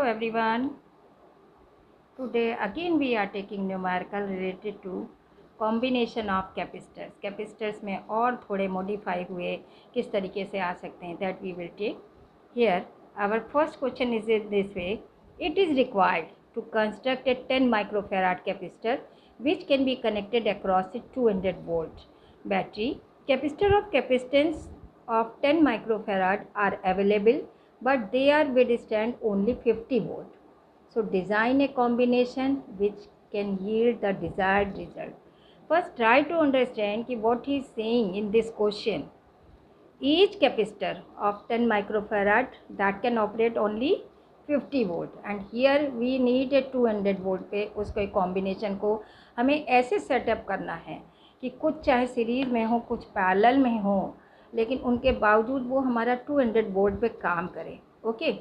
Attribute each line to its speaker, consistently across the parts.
Speaker 1: everyone. Today again we are taking numerical related to combination of capacitors. Capacitors में और थोड़े modify हुए किस तरीके से आ सकते हैं that we will take here. Our first question is in this way. It is required to construct a 10 microfarad capacitor which can be connected across a 200 volt battery. Capacitor of capacitance of 10 microfarad are available, but they are withstand only 50 volt. So design a combination which can yield the desired result. First try to understand what he is saying in this question. Each capacitor of 10 microfarad that can operate only 50 volt, and here we need a 200 volt पे उसको combination को हमें ऐसे setup करना है कि कुछ चाहे सीरीज़ में हो कुछ पैरेलल में हो, लेकिन उनके बावजूद वो हमारा 200 वोल्ट पे काम करे. ओके,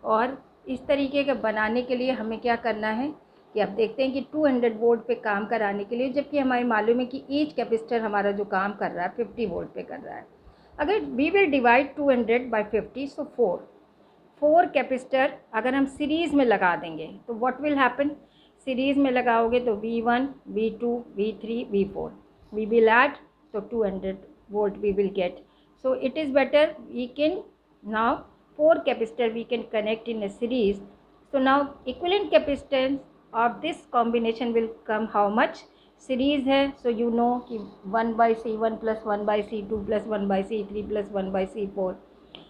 Speaker 1: और इस तरीके का बनाने के लिए हमें क्या करना है कि अब देखते हैं कि 200 वोल्ट पे काम कराने के लिए, जबकि हमें मालूम है कि ईच कैपेसिटर हमारा जो काम कर रहा है 50 वोल्ट पे कर रहा है. अगर we will divide 200 by 50, so 4 capacitor अगर हम सीरीज़ में लगा देंगे तो व्हाट विल हैपन. सीरीज़ में लगाओगे तो V1, V2, V3, V4 we will add, तो 200 volt V will get. So it is better we can now 4 capacitor we can connect in a series. So now equivalent capacitance of this combination will come how much. Series है, so you know कि 1 by C1 plus 1 by C2 plus 1 by C3 plus 1 by C4.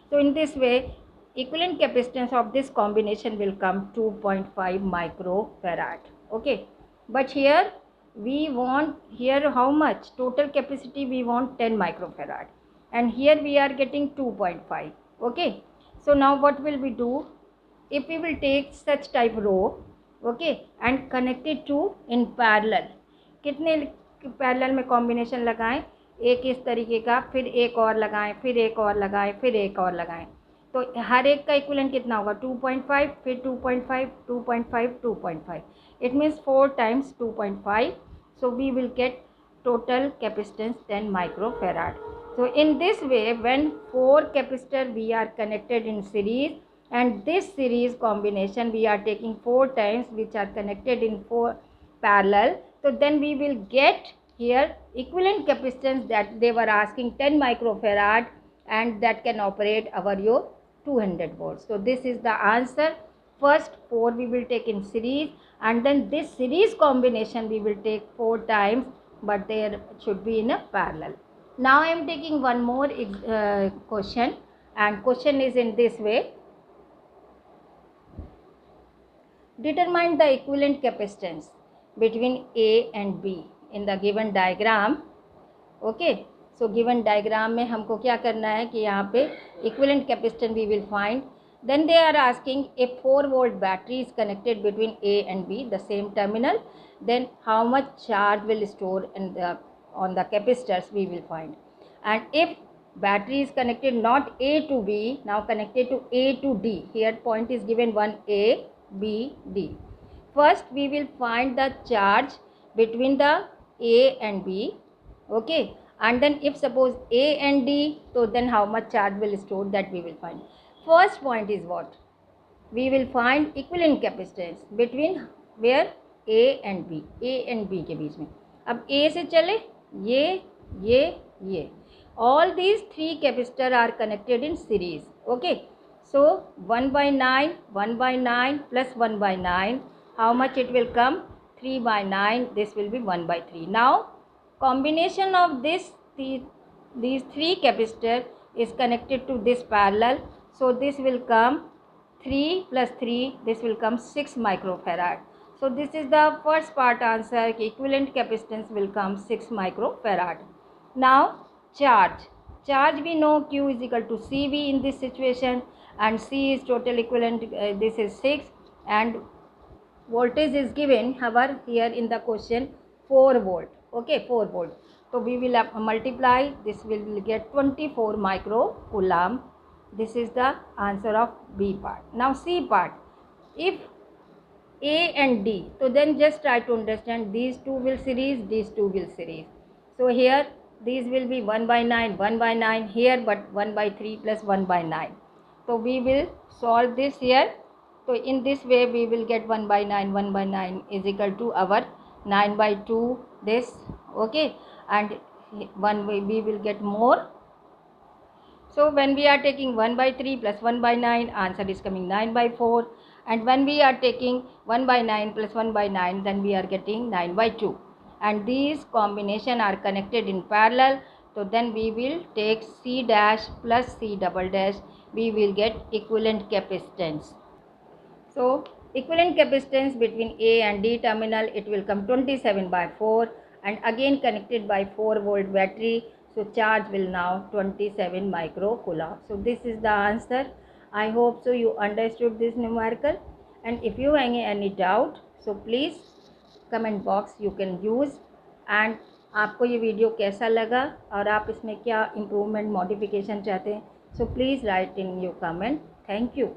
Speaker 1: So in this way equivalent capacitance of this combination will come 2.5 microfarad. Okay, but here we want here how much total capacity, we want 10 microfarad, and here we are getting 2.5. Okay, so now what will we do if we will take such type row, okay, and connect it to in parallel. कितने parallel में combination लगाएं, एक इस तरीके का, फिर एक और लगाएं, फिर एक और लगाएं, फिर एक और लगाएं, तो हर एक का इक्विवेलेंट कितना होगा 2.5, फिर 2.5, 2.5, 2.5. It means 4 times 2.5. So we will get total capacitance 10 microfarad. So in this way, when 4 capacitor we are connected in series, and this series combination we are taking 4 times which are connected in 4 parallel, so then we will get here equivalent capacitance that they were asking 10 microfarad, and that can operate our your 200 volts. So this is the answer. First 4 we will take in series, and then this series combination we will take 4 times, but there should be in a parallel. Now I am taking one more question, and question is in this way. Determine the equivalent capacitance between A and B in the given diagram. Okay, so given diagram में हमको क्या करना है कि यहाँ पे equivalent capacitance we will find. Then they are asking if 4 volt battery is connected between A and B, the same terminal, then how much charge will store in the on the capacitors we will find. And if battery is connected not A to B, now connected to A to D, here point is given 1A, B, D. First we will find the charge between the A and B. Okay, and then if suppose A and D, so then how much charge will store, that we will find. First point is what? We will find equivalent capacitance between where A and B, A and B के बीच में. अब A से चले, ये all these 3 capacitor are connected in series. Okay, so 1 by 9, 1 by 9 plus 1 by 9, how much it will come? 3 by 9, this will be 1 by 3. Now combination of these 3 capacitor is connected to this parallel, so this will come 3 plus 3, this will come 6 microfarad. So this is the first part answer, equivalent capacitance will come 6 microfarad. Now charge we know Q is equal to CV in this situation, and C is total equivalent, this is 6, and voltage is given here in the question 4 volt. Okay, 4 volt. So we will multiply, this will get 24 microcoulomb. This is the answer of B part. Now C part, if A and D, so then just try to understand, these two will series, these two will series. So here these will be 1 by 9, 1 by 9 here, but 1 by 3 plus 1 by 9. So we will solve this here. So in this way we will get 1 by 9. 1 by 9 is equal to our 9 by 2 this, okay, and we will get more. So when we are taking 1 by 3 plus 1 by 9, answer is coming 9 by 4. And when we are taking 1 by 9 plus 1 by 9, then we are getting 9 by 2. And these combination are connected in parallel. So then we will take C dash plus C double dash. We will get equivalent capacitance. So equivalent capacitance between A and D terminal, it will come 27 by 4 and again connected by 4-volt battery. So charge will now 27 microcoulomb. So this is the answer. I hope so you understood this numerical, and if you have any doubt, so please comment box you can use. And आपको ये video कैसा लगा और आप इसमें क्या improvement modification चाहते हैं, so please write in your comment. Thank you.